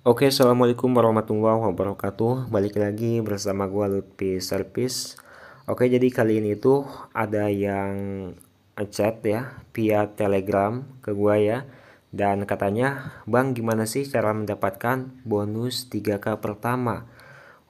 Oke, assalamualaikum warahmatullahi wabarakatuh. Balik lagi bersama gua Lutfi Service. Oke, jadi kali ini tuh ada yang chat ya via Telegram ke gua ya. Dan katanya, "Bang, gimana sih cara mendapatkan bonus 3K pertama?"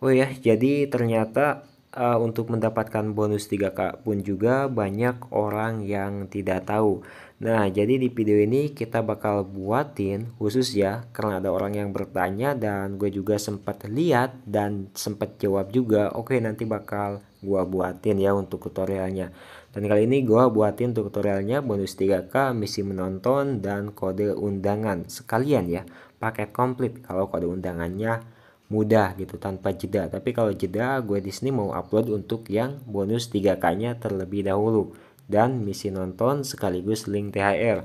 Oh ya, jadi ternyata untuk mendapatkan bonus 3K pun juga banyak orang yang tidak tahu. Nah, jadi di video ini kita bakal buatin khusus ya, karena ada orang yang bertanya dan gue juga sempat lihat dan sempat jawab juga. Oke, nanti bakal gue buatin ya untuk tutorialnya. Dan kali ini gue buatin tutorialnya bonus 3K, misi menonton, dan kode undangan. Sekalian ya, paket komplit kalau kode undangannya mudah gitu tanpa jeda. Tapi kalau jeda, gue di sini mau upload untuk yang bonus 3K-nya terlebih dahulu dan misi nonton sekaligus link THR.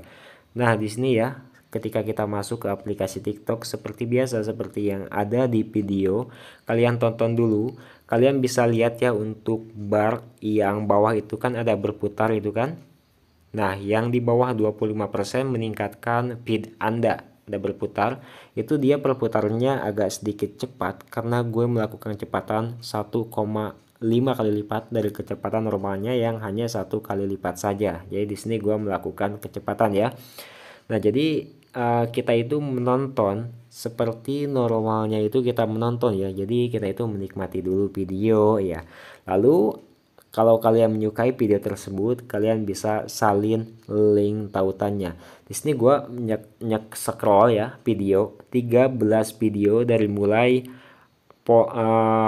Nah, di sini ya, ketika kita masuk ke aplikasi TikTok seperti biasa seperti yang ada di video, kalian tonton dulu. Kalian bisa lihat ya untuk bar yang bawah itu kan ada berputar itu kan. Nah, yang di bawah 25% meningkatkan feed Anda. Ada berputar, itu dia perputarannya agak sedikit cepat karena gue melakukan kecepatan 1,5 kali lipat dari kecepatan normalnya yang hanya 1 kali lipat saja. Jadi di sini gue melakukan kecepatan ya. Nah, jadi kita itu menonton seperti normalnya itu kita menonton ya. Jadi kita itu menikmati dulu video ya. Lalu kalau kalian menyukai video tersebut, kalian bisa salin link tautannya. Di sini gua nyek scroll ya video 13 video dari mulai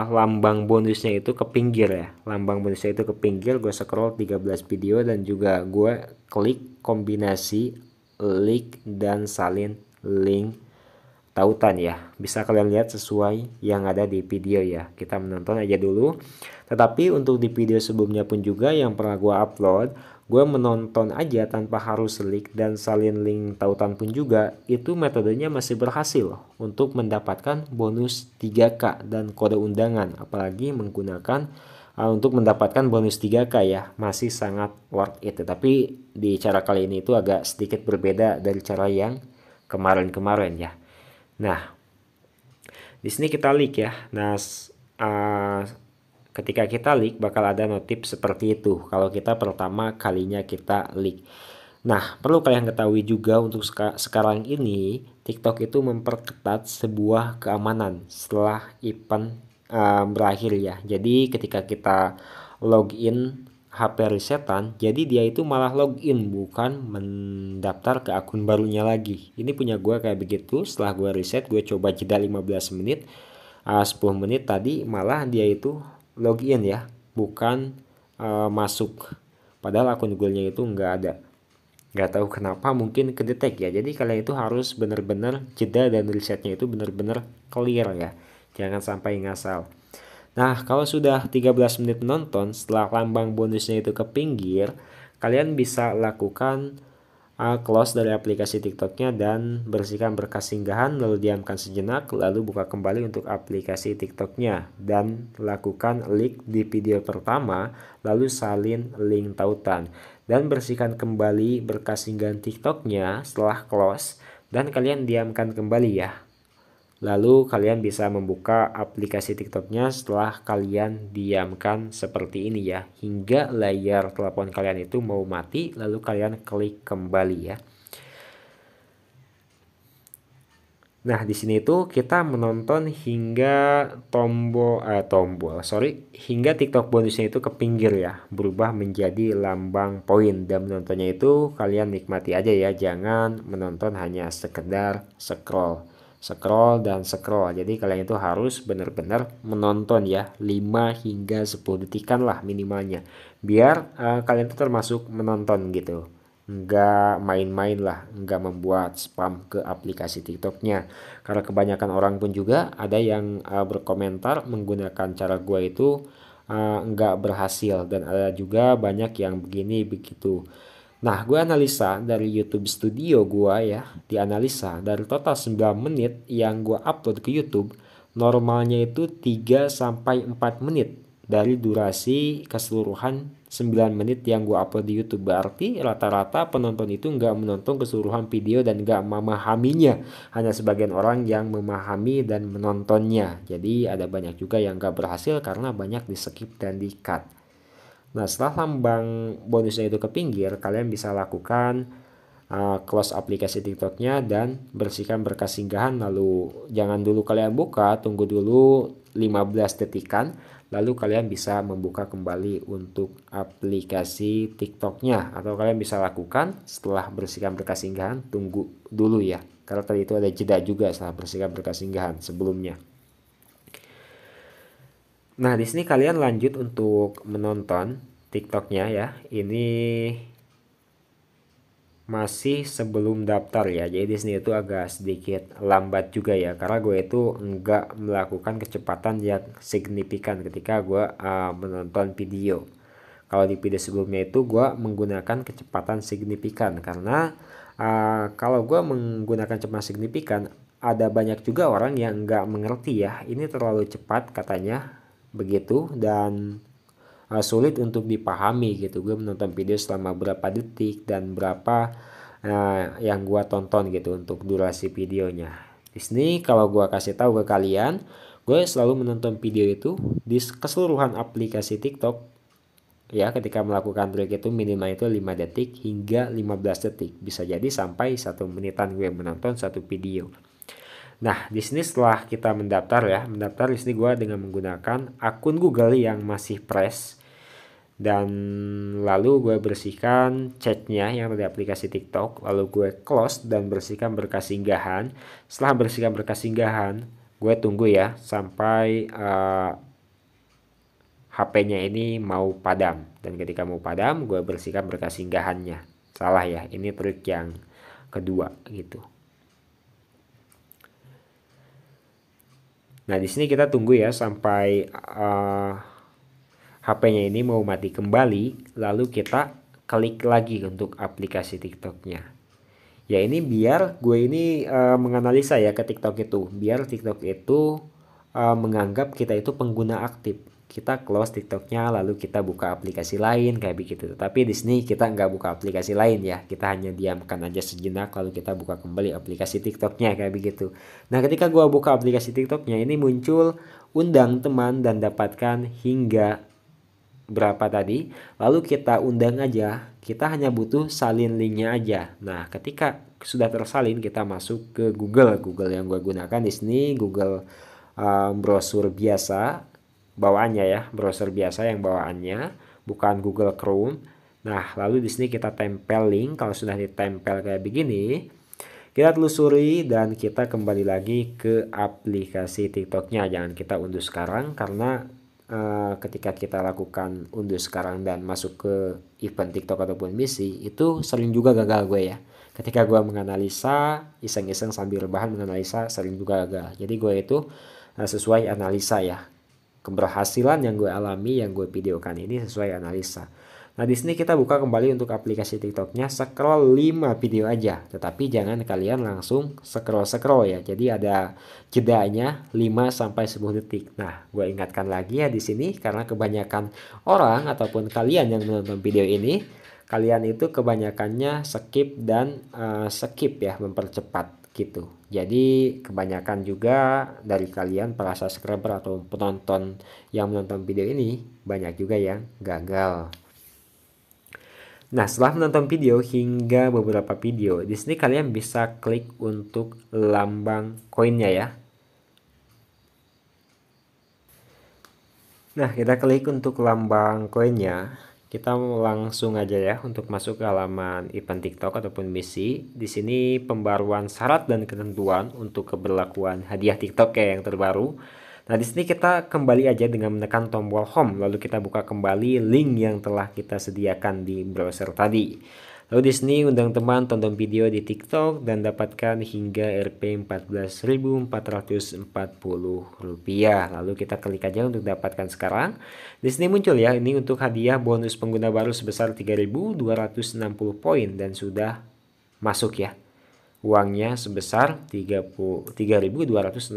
lambang bonusnya itu ke pinggir ya. Lambang bonusnya itu ke pinggir, gue scroll 13 video dan juga gue klik kombinasi link dan salin link tautan ya. Bisa kalian lihat sesuai yang ada di video ya. Kita menonton aja dulu. Tetapi untuk di video sebelumnya pun juga yang pernah gue upload, gue menonton aja tanpa harus link dan salin link tautan pun juga, itu metodenya masih berhasil untuk mendapatkan bonus 3K dan kode undangan. Apalagi menggunakan untuk mendapatkan bonus 3K ya, masih sangat worth it. Tapi di cara kali ini itu agak sedikit berbeda dari cara yang kemarin-kemarin ya. Nah, di sini kita klik ya. Nah, uh, ketika kita klik bakal ada notif seperti itu kalau kita pertama kalinya kita klik. Nah, perlu kalian ketahui juga untuk sekarang ini TikTok itu memperketat sebuah keamanan setelah event berakhir ya. Jadi ketika kita login HP resetan, jadi dia itu malah login bukan mendaftar ke akun barunya lagi. Ini punya gue kayak begitu. Setelah gue reset, gue coba jeda 15 menit, 10 menit tadi malah dia itu login ya, bukan masuk. Padahal akun Google-nya itu nggak ada. Nggak tahu kenapa, mungkin kedetek ya. Jadi kalian itu harus benar-benar jeda dan resetnya itu benar-benar clear ya. Jangan sampai ngasal. Nah, kalau sudah 13 menit menonton, setelah lambang bonusnya itu ke pinggir, kalian bisa lakukan close dari aplikasi TikToknya dan bersihkan berkas singgahan, lalu diamkan sejenak, lalu buka kembali untuk aplikasi TikToknya dan lakukan link di video pertama, lalu salin link tautan dan bersihkan kembali berkas singgahan TikToknya setelah close dan kalian diamkan kembali ya. Lalu kalian bisa membuka aplikasi TikToknya setelah kalian diamkan seperti ini ya, hingga layar telepon kalian itu mau mati, lalu kalian klik kembali ya. Nah, di sini tuh kita menonton hingga hingga TikTok bonusnya itu ke pinggir ya, berubah menjadi lambang poin, dan menontonnya itu kalian nikmati aja ya, jangan menonton hanya sekedar scroll dan scroll. Jadi kalian itu harus benar-benar menonton ya, 5 hingga 10 detikan lah minimalnya, biar kalian itu termasuk menonton gitu, nggak main-main lah, nggak membuat spam ke aplikasi TikToknya. Karena kebanyakan orang pun juga ada yang berkomentar menggunakan cara gue itu nggak berhasil, dan ada juga banyak yang begini begitu. Nah, gue analisa dari YouTube Studio gue ya, dianalisa dari total 9 menit yang gue upload ke YouTube, normalnya itu 3 sampai 4 menit. dari durasi keseluruhan 9 menit yang gue upload di YouTube. Berarti rata-rata penonton itu nggak menonton keseluruhan video dan nggak memahaminya. Hanya sebagian orang yang memahami dan menontonnya. Jadi ada banyak juga yang nggak berhasil karena banyak di skip dan di cut. Nah, setelah lambang bonusnya itu ke pinggir, kalian bisa lakukan close aplikasi TikToknya dan bersihkan berkas singgahan. Lalu jangan dulu kalian buka, tunggu dulu 15 detikan, lalu kalian bisa membuka kembali untuk aplikasi TikToknya. Atau kalian bisa lakukan setelah bersihkan berkas singgahan, tunggu dulu ya, karena tadi itu ada jeda juga setelah bersihkan berkas singgahan sebelumnya. Nah, di sini kalian lanjut untuk menonton TikToknya ya. Ini masih sebelum daftar ya. Jadi di sini itu agak sedikit lambat juga ya, karena gue itu enggak melakukan kecepatan yang signifikan ketika gue menonton video. Kalau di video sebelumnya itu gue menggunakan kecepatan signifikan karena kalau gue menggunakan kecepatan signifikan, ada banyak juga orang yang enggak mengerti ya, ini terlalu cepat katanya begitu, dan sulit untuk dipahami gitu. Gue menonton video selama berapa detik dan berapa yang gue tonton gitu untuk durasi videonya. Di sini kalau gue kasih tahu ke kalian, gue selalu menonton video itu di keseluruhan aplikasi TikTok ya. Ketika melakukan trik itu minimal itu 5 detik hingga 15 detik. Bisa jadi sampai 1 menitan gue menonton satu video. Nah, di sini setelah kita mendaftar ya, di sini gue dengan menggunakan akun Google yang masih fresh, dan lalu gue bersihkan chatnya yang ada di aplikasi TikTok, lalu gue close dan bersihkan berkas singgahan. Setelah bersihkan berkas singgahan, gue tunggu ya sampai HP-nya ini mau padam, dan ketika mau padam gue bersihkan berkas singgahannya. Salah ya, ini trik yang kedua gitu. Nah, di sini kita tunggu ya sampai HP-nya ini mau mati kembali, lalu kita klik lagi untuk aplikasi TikToknya. Ya, ini biar gue ini menganalisa ya ke TikTok itu, biar TikTok itu menganggap kita itu pengguna aktif. Kita close TikToknya, lalu kita buka aplikasi lain kayak begitu. Tapi di sini kita nggak buka aplikasi lain ya, kita hanya diamkan aja sejenak, lalu kita buka kembali aplikasi TikToknya kayak begitu. Nah, ketika gua buka aplikasi TikToknya ini muncul undang teman dan dapatkan hingga berapa tadi, lalu kita undang aja. Kita hanya butuh salin linknya aja. Nah, ketika sudah tersalin, kita masuk ke Google yang gue gunakan di sini, Google browser biasa bawaannya ya, browser biasa yang bawaannya, bukan Google Chrome. Nah, lalu di sini kita tempel link. Kalau sudah ditempel kayak begini, kita telusuri dan kita kembali lagi ke aplikasi TikToknya. Jangan kita unduh sekarang karena ketika kita lakukan unduh sekarang dan masuk ke event TikTok ataupun misi, itu sering juga gagal gue ya. Ketika gue menganalisa iseng-iseng sambil rebahan menganalisa, sering juga gagal. Jadi gue itu sesuai analisa ya, keberhasilan yang gue alami, yang gue videokan ini sesuai analisa. Nah, di sini kita buka kembali untuk aplikasi TikToknya, scroll 5 video aja, tetapi jangan kalian langsung scroll ya. Jadi ada jedanya 5-10 detik. Nah, gue ingatkan lagi ya di sini, karena kebanyakan orang ataupun kalian yang menonton video ini, kalian itu kebanyakannya skip dan skip ya, mempercepat gitu. Jadi kebanyakan juga dari kalian para subscriber atau penonton yang menonton video ini banyak juga yang gagal. Nah, setelah menonton video hingga beberapa video, di sini kalian bisa klik untuk lambang koinnya ya. Nah, kita klik untuk lambang koinnya. Kita langsung aja ya untuk masuk ke halaman event TikTok ataupun misi. Di sini pembaruan syarat dan ketentuan untuk keberlakuan hadiah TikTok kayak yang terbaru. Nah, di sini kita kembali aja dengan menekan tombol home, lalu kita buka kembali link yang telah kita sediakan di browser tadi. Lalu di sini undang teman tonton video di TikTok dan dapatkan hingga Rp 14.440. Lalu kita klik aja untuk dapatkan sekarang. Di sini muncul ya, ini untuk hadiah bonus pengguna baru sebesar 3.260 poin dan sudah masuk ya. Uangnya sebesar Rp3.260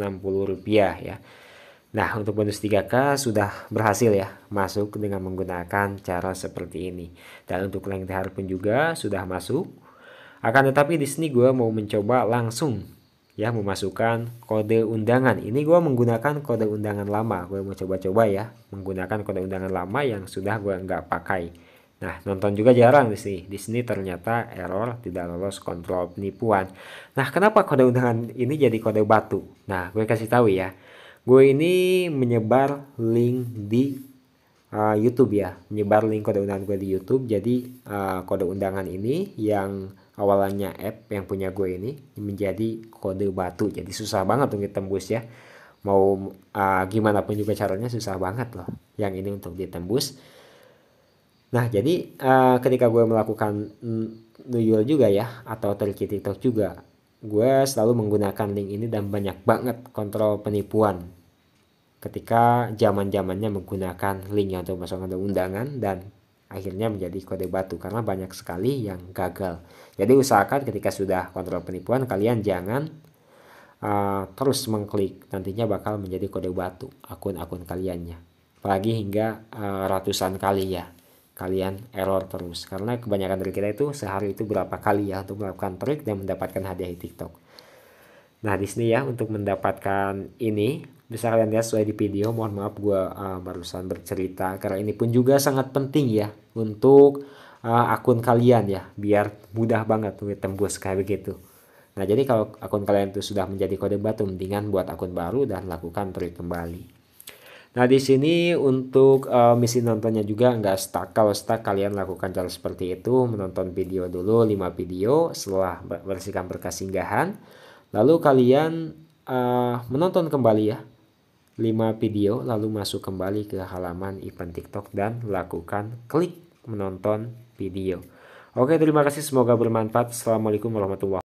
ya. Nah, untuk bonus 3K sudah berhasil ya masuk dengan menggunakan cara seperti ini. Dan untuk link THR pun juga sudah masuk. Akan tetapi di sini gue mau mencoba langsung ya memasukkan kode undangan. Ini gue menggunakan kode undangan lama. Gue mau coba-coba ya menggunakan kode undangan lama yang sudah gue nggak pakai. Nah, nonton juga jarang di sini. Di sini ternyata error tidak lolos kontrol penipuan. Nah, kenapa kode undangan ini jadi kode batu? Nah, gue kasih tahu ya. Gue ini menyebar link di YouTube ya, menyebar link kode undangan gue di YouTube. Jadi kode undangan ini yang awalnya app yang punya gue ini menjadi kode batu. Jadi susah banget untuk ditembus ya. Mau gimana pun juga caranya susah banget loh yang ini untuk ditembus. Nah, jadi ketika gue melakukan nuyul juga ya atau trik TikTok juga, gue selalu menggunakan link ini dan banyak banget kontrol penipuan ketika zaman-zamannya menggunakan link yang untuk masuk kode undangan dan akhirnya menjadi kode batu karena banyak sekali yang gagal. Jadi usahakan ketika sudah kontrol penipuan kalian jangan terus mengklik, nantinya bakal menjadi kode batu akun-akun kaliannya. Apalagi hingga ratusan kali ya kalian error terus karena kebanyakan dari kita itu sehari itu berapa kali ya untuk melakukan trik dan mendapatkan hadiah di TikTok. Nah, di sini ya untuk mendapatkan ini bisa kalian lihat sesuai di video. Mohon maaf gue barusan bercerita karena ini pun juga sangat penting ya untuk akun kalian ya biar mudah banget untuk tembus kayak begitu. Nah, jadi kalau akun kalian itu sudah menjadi kode batu, mendingan buat akun baru dan lakukan trik kembali. Nah, di sini untuk misi nontonnya juga nggak stuck. Kalau stuck kalian lakukan cara seperti itu, menonton video dulu 5 video setelah bersihkan berkas singgahan. Lalu kalian menonton kembali ya 5 video lalu masuk kembali ke halaman event TikTok dan lakukan klik menonton video. Oke, terima kasih, semoga bermanfaat. Assalamualaikum warahmatullahi wabarakatuh.